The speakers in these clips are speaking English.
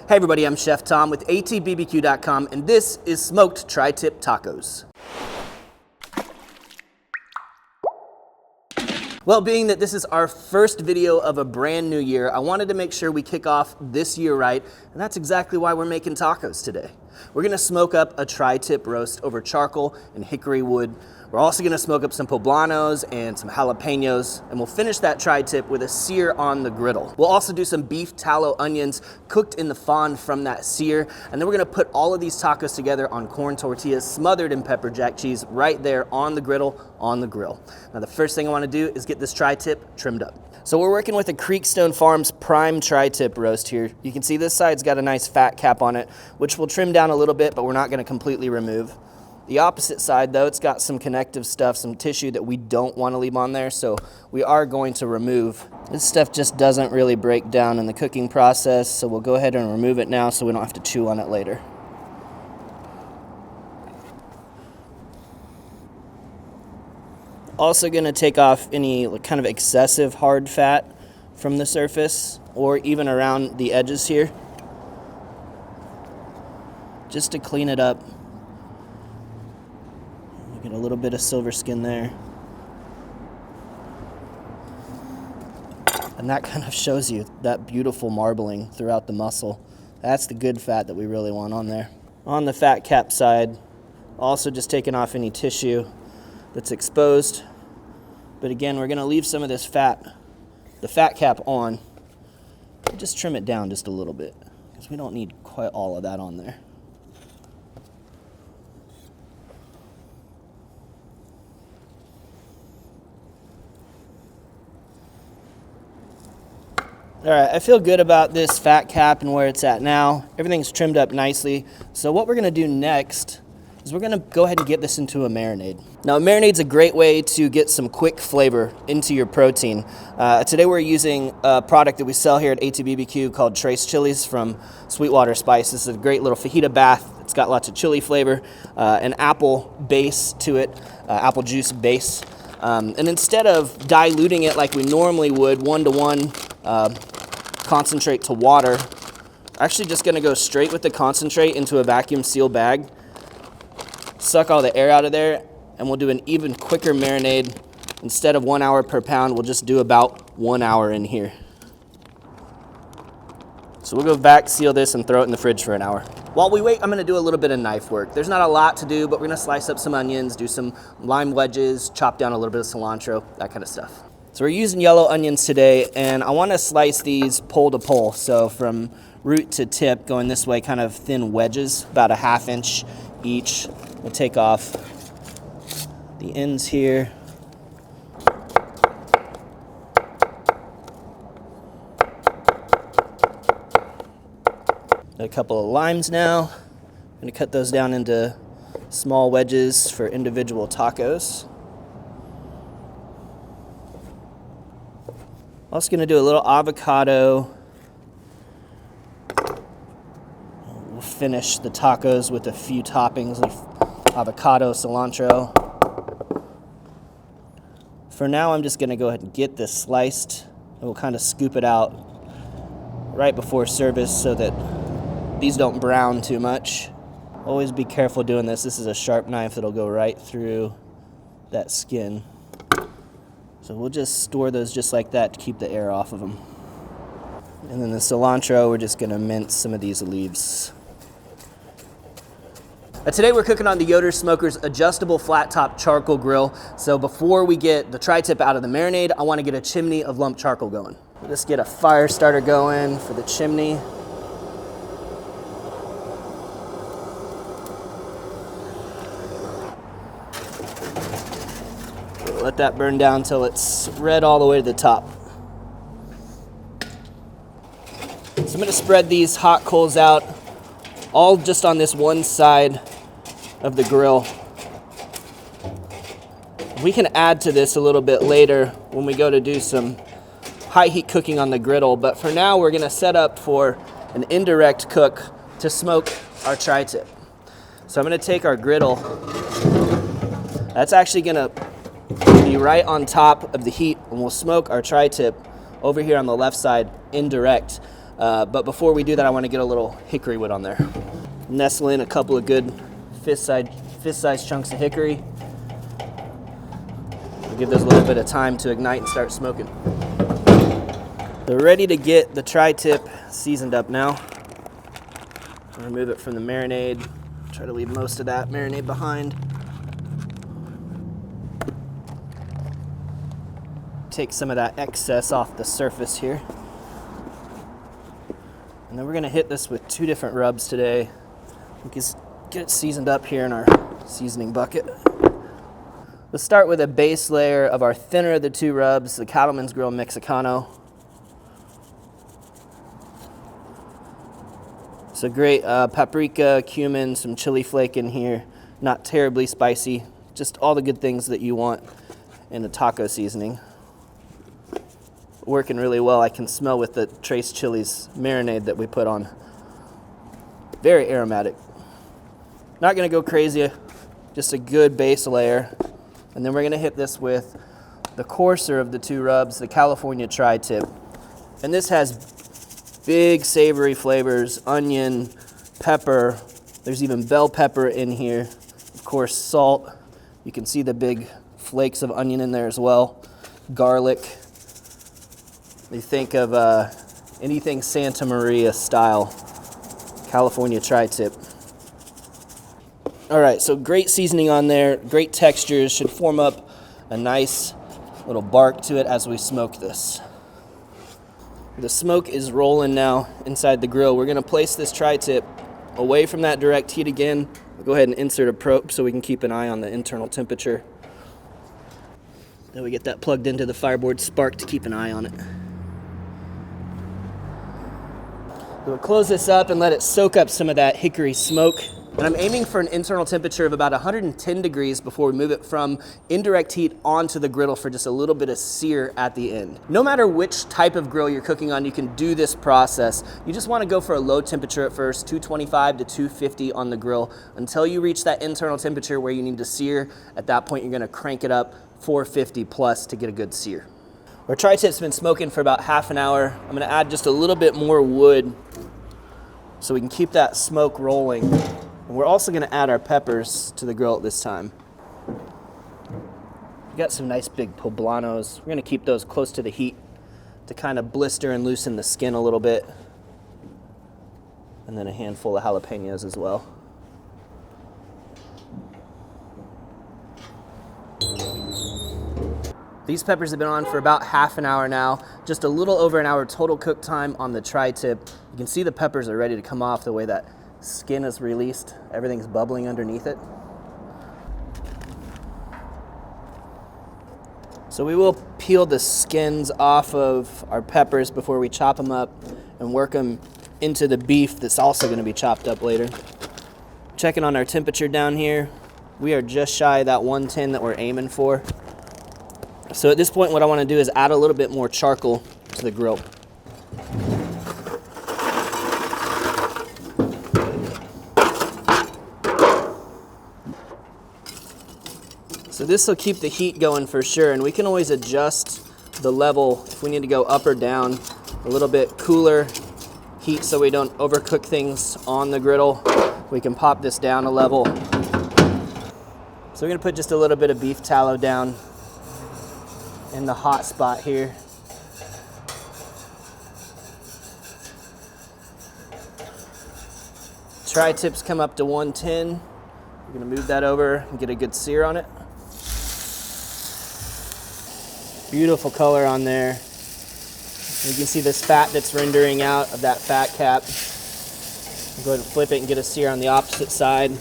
Hey everybody, I'm Chef Tom with atbbq.com, and this is Smoked Tri-Tip Tacos. Well, being that this is our first video of a brand new year, I wanted to make sure we kick off this year right, and that's exactly why we're making tacos today. We're gonna smoke up a tri-tip roast over charcoal and hickory wood. We're also gonna smoke up some poblanos and some jalapeños, and we'll finish that tri-tip with a sear on the griddle. We'll also do some beef tallow onions cooked in the fond from that sear, and then we're gonna put all of these tacos together on corn tortillas smothered in pepper jack cheese right there on the griddle, on the grill. Now the first thing I wanna do is get this tri-tip trimmed up. So we're working with a Creekstone Farms prime tri-tip roast here. You can see this side's got a nice fat cap on it, which we'll trim down a little bit, but we're not gonna completely remove. The opposite side though, it's got some connective stuff, some tissue that we don't want to leave on there, so we are going to remove. This stuff just doesn't really break down in the cooking process, so we'll go ahead and remove it now so we don't have to chew on it later. Also going to take off any kind of excessive hard fat from the surface or even around the edges here, just to clean it up. Get a little bit of silver skin there. And that kind of shows you that beautiful marbling throughout the muscle. That's the good fat that we really want on there. On the fat cap side, also just taking off any tissue that's exposed. But again, we're gonna leave some of this fat, the fat cap on. Just trim it down just a little bit, because we don't need quite all of that on there. All right, I feel good about this fat cap and where it's at now. Everything's trimmed up nicely. So what we're gonna do next is we're gonna go ahead and get this into a marinade. Now, a marinade's a great way to get some quick flavor into your protein. Today we're using a product that we sell here at ATBBQ called Trace Chilies from Sweetwater Spice. This is a great little fajita bath. It's got lots of chili flavor, an apple base to it, apple juice base. And instead of diluting it like we normally would, 1-to-1 concentrate to water, actually just gonna go straight with the concentrate into a vacuum seal bag, suck all the air out of there, and we'll do an even quicker marinade. Instead of 1 hour per pound, we'll just do about 1 hour in here. So we'll go vac seal this and throw it in the fridge for an hour. While we wait, I'm gonna do a little bit of knife work. There's not a lot to do, but we're gonna slice up some onions, do some lime wedges, chop down a little bit of cilantro, that kind of stuff. So we're using yellow onions today, and I wanna slice these pole to pole. So from root to tip, going this way, kind of thin wedges, about a 1/2 inch each. We'll take off the ends here. A couple of limes now. I'm gonna cut those down into small wedges for individual tacos. Also gonna do a little avocado. We'll finish the tacos with a few toppings of avocado, cilantro. For now, I'm just gonna go ahead and get this sliced, and we'll kind of scoop it out right before service so that these don't brown too much. Always be careful doing this. This is a sharp knife that'll go right through that skin. So we'll just store those just like that to keep the air off of them. And then the cilantro, we're just gonna mince some of these leaves. Today we're cooking on the Yoder Smoker's adjustable flat top charcoal grill. So before we get the tri-tip out of the marinade, I wanna get a chimney of lump charcoal going. We'll just get a fire starter going for the chimney. Let that burn down until it's red all the way to the top. So I'm gonna spread these hot coals out all just on this one side of the grill. We can add to this a little bit later when we go to do some high heat cooking on the griddle, but for now we're gonna set up for an indirect cook to smoke our tri-tip. So I'm gonna take our griddle. That's actually gonna be right on top of the heat, and we'll smoke our tri-tip over here on the left side indirect. But before we do that, I want to get a little hickory wood on there. Nestle in a couple of good fist-sized chunks of hickory. We'll give those a little bit of time to ignite and start smoking. They're ready to get the tri-tip seasoned up now. Remove it from the marinade. Try to leave most of that marinade behind. Take some of that excess off the surface here. And then we're gonna hit this with 2 different rubs today. We can get it seasoned up here in our seasoning bucket. Let's start with a base layer of our thinner of the 2 rubs, the Cattleman's Grill Mexicano. So great paprika, cumin, some chili flake in here. Not terribly spicy, just all the good things that you want in a taco seasoning. Working really well. I can smell with the Trace Chili's marinade that we put on. Very aromatic. Not gonna go crazy, just a good base layer. And then we're gonna hit this with the coarser of the 2 rubs, the California Tri-Tip. And this has big savory flavors, onion, pepper. There's even bell pepper in here. Of course, salt. You can see the big flakes of onion in there as well. Garlic. You think of anything Santa Maria style, California Tri-Tip. All right, so great seasoning on there, great textures, should form up a nice little bark to it as we smoke this. The smoke is rolling now inside the grill. We're gonna place this tri-tip away from that direct heat again. We'll go ahead and insert a probe so we can keep an eye on the internal temperature. Then we get that plugged into the fireboard spark to keep an eye on it. We'll close this up and let it soak up some of that hickory smoke. And I'm aiming for an internal temperature of about 110 degrees before we move it from indirect heat onto the griddle for just a little bit of sear at the end. No matter which type of grill you're cooking on, you can do this process. You just want to go for a low temperature at first, 225 to 250 on the grill, until you reach that internal temperature where you need to sear. At that point, you're going to crank it up 450 plus to get a good sear. Our tri-tip's been smoking for about half an hour. I'm going to add just a little bit more wood so we can keep that smoke rolling. And we're also going to add our peppers to the grill at this time. We got some nice big poblanos. We're going to keep those close to the heat to kind of blister and loosen the skin a little bit. And then a handful of jalapeños as well. These peppers have been on for about half an hour now, just a little over an hour total cook time on the tri-tip. You can see the peppers are ready to come off the way that skin is released. Everything's bubbling underneath it. So we will peel the skins off of our peppers before we chop them up and work them into the beef that's also going to be chopped up later. Checking on our temperature down here. We are just shy of that 110 that we're aiming for. So at this point, what I want to do is add a little bit more charcoal to the grill. So this will keep the heat going for sure, and we can always adjust the level if we need to go up or down. A little bit cooler heat so we don't overcook things on the griddle. We can pop this down a level. So we're gonna put just a little bit of beef tallow down in the hot spot here. Tri-tips come up to 110. We're gonna move that over and get a good sear on it. Beautiful color on there. You can see this fat that's rendering out of that fat cap. I'll go ahead and flip it and get a sear on the opposite side.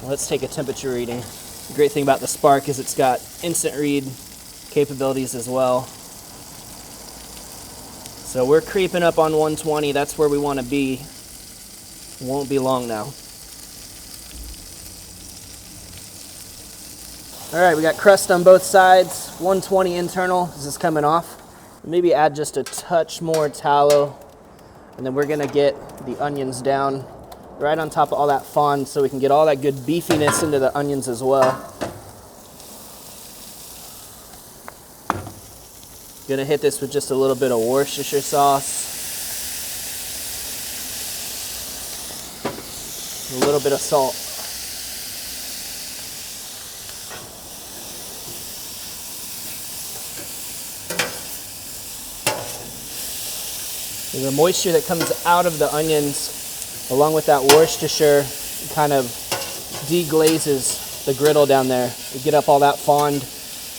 Let's take a temperature reading. The great thing about the Spark is it's got instant read capabilities as well. So we're creeping up on 120. That's where we want to be. Won't be long now. All right, we got crust on both sides. 120 internal. This is coming off. Maybe add just a touch more tallow, and then we're gonna get the onions down right on top of all that fond so we can get all that good beefiness into the onions as well. Gonna hit this with just a little bit of Worcestershire sauce. a little bit of salt. The moisture that comes out of the onions, along with that Worcestershire, kind of deglazes the griddle down there. We get up all that fond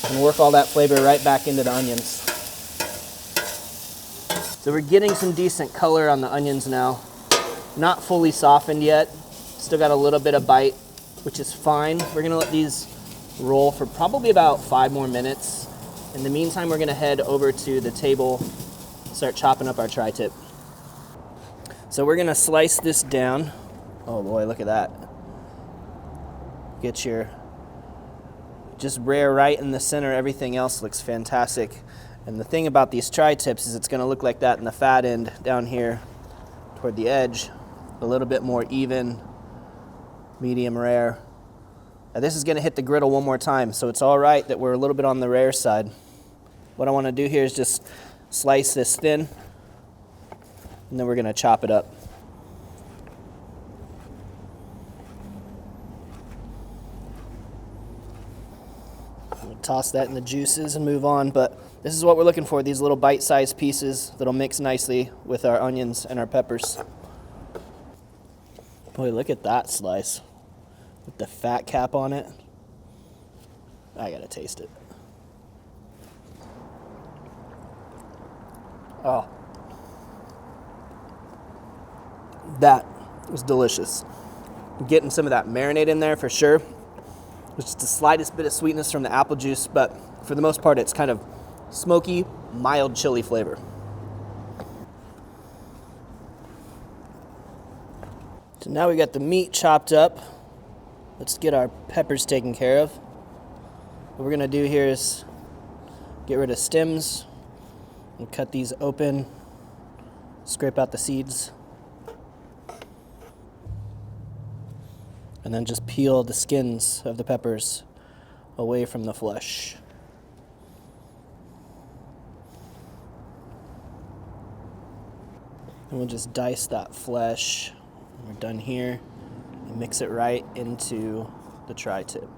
and work all that flavor right back into the onions. So we're getting some decent color on the onions now. Not fully softened yet. Still got a little bit of bite, which is fine. We're gonna let these roll for probably about 5 more minutes. In the meantime, we're gonna head over to the table, start chopping up our tri-tip. So we're gonna slice this down. Oh boy, look at that. Get your, just rare right in the center. Everything else looks fantastic. And the thing about these tri-tips is it's gonna look like that in the fat end down here toward the edge. A little bit more even, medium rare. Now this is gonna hit the griddle one more time, so it's all right that we're a little bit on the rare side. What I wanna do here is just slice this thin, and then we're gonna chop it up. We'll toss that in the juices and move on, but this is what we're looking for, these little bite-sized pieces that'll mix nicely with our onions and our peppers. Boy, look at that slice with the fat cap on it. I gotta taste it. Oh, that was delicious. Getting some of that marinade in there for sure. There's just the slightest bit of sweetness from the apple juice, but for the most part, it's kind of smoky, mild chili flavor. So now we got the meat chopped up. Let's get our peppers taken care of. What we're gonna do here is get rid of stems and cut these open, scrape out the seeds, and then just peel the skins of the peppers away from the flesh. And we'll just dice that flesh. We're done here, and mix it right into the tri-tip.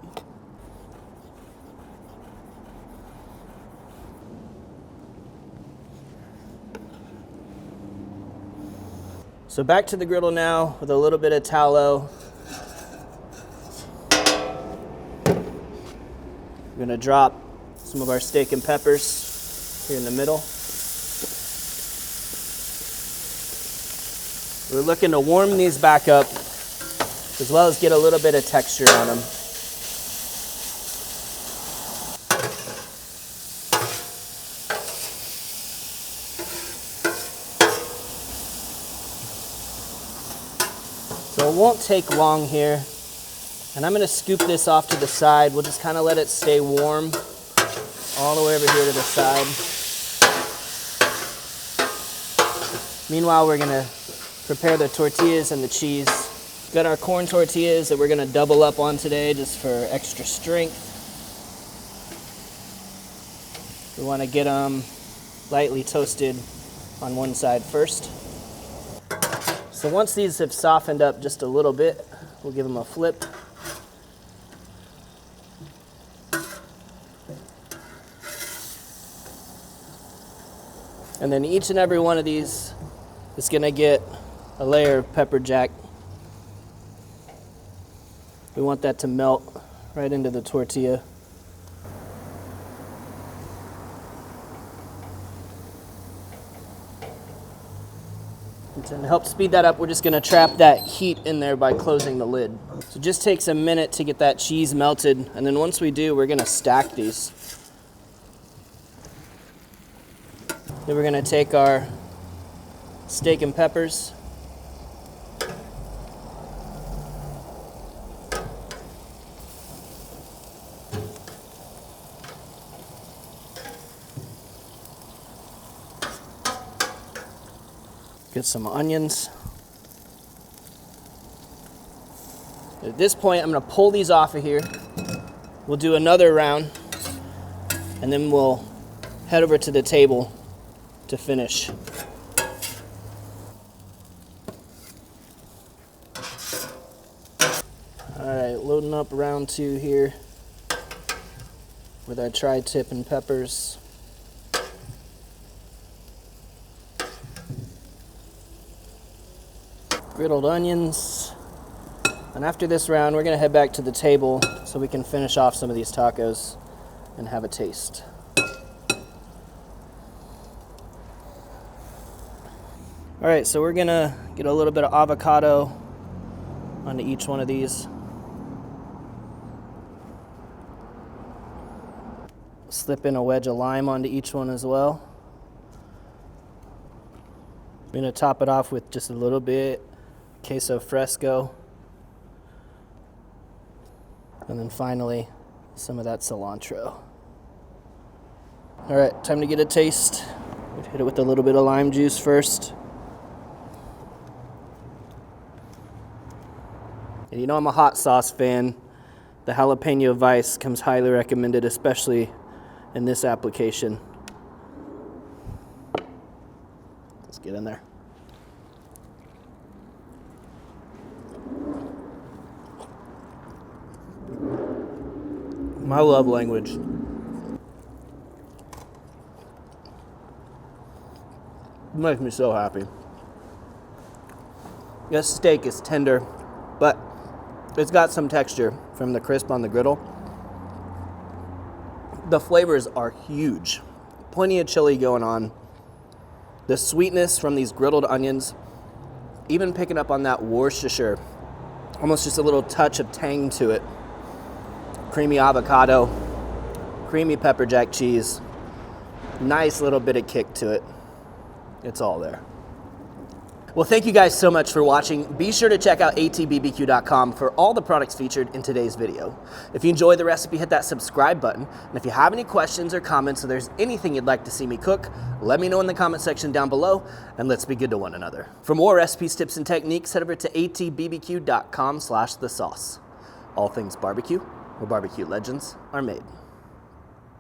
So back to the griddle now with a little bit of tallow. We're gonna drop some of our steak and peppers here in the middle. We're looking to warm these back up as well as get a little bit of texture on them. So it won't take long here. And I'm gonna scoop this off to the side. We'll just kind of let it stay warm all the way over here to the side. Meanwhile, we're gonna prepare the tortillas and the cheese. Got our corn tortillas that we're gonna double up on today just for extra strength. We wanna get them lightly toasted on one side first. So once these have softened up just a little bit, we'll give them a flip. And then each and every one of these is gonna get a layer of pepper jack. We want that to melt right into the tortilla. And to help speed that up, we're just gonna trap that heat in there by closing the lid. So it just takes a minute to get that cheese melted, and then once we do, we're gonna stack these. Then we're gonna take our steak and peppers. Get some onions. At this point, I'm gonna pull these off of here. We'll do another round, and then we'll head over to the table to finish. Loading up round 2 here with our tri-tip and peppers. Griddled onions. And after this round, we're gonna head back to the table so we can finish off some of these tacos and have a taste. All right, so we're gonna get a little bit of avocado onto each one of these. Slip in a wedge of lime onto each one as well. We're gonna top it off with just a little bit queso fresco. And then finally, some of that cilantro. All right, time to get a taste. We'll hit it with a little bit of lime juice first. And you know I'm a hot sauce fan. The jalapeno vice comes highly recommended, especially in this application. Let's get in there. My love language. It makes me so happy. This steak is tender, but it's got some texture from the crisp on the griddle. The flavors are huge. Plenty of chili going on. The sweetness from these griddled onions, even picking up on that Worcestershire. Almost just a little touch of tang to it. Creamy avocado, creamy pepper jack cheese, nice little bit of kick to it. It's all there. Well, thank you guys so much for watching. Be sure to check out atbbq.com for all the products featured in today's video. If you enjoyed the recipe, hit that subscribe button. And if you have any questions or comments or there's anything you'd like to see me cook, let me know in the comment section down below, and let's be good to one another. For more recipes, tips, and techniques, head over to atbbq.com/thesauce. All things barbecue, where barbecue legends are made.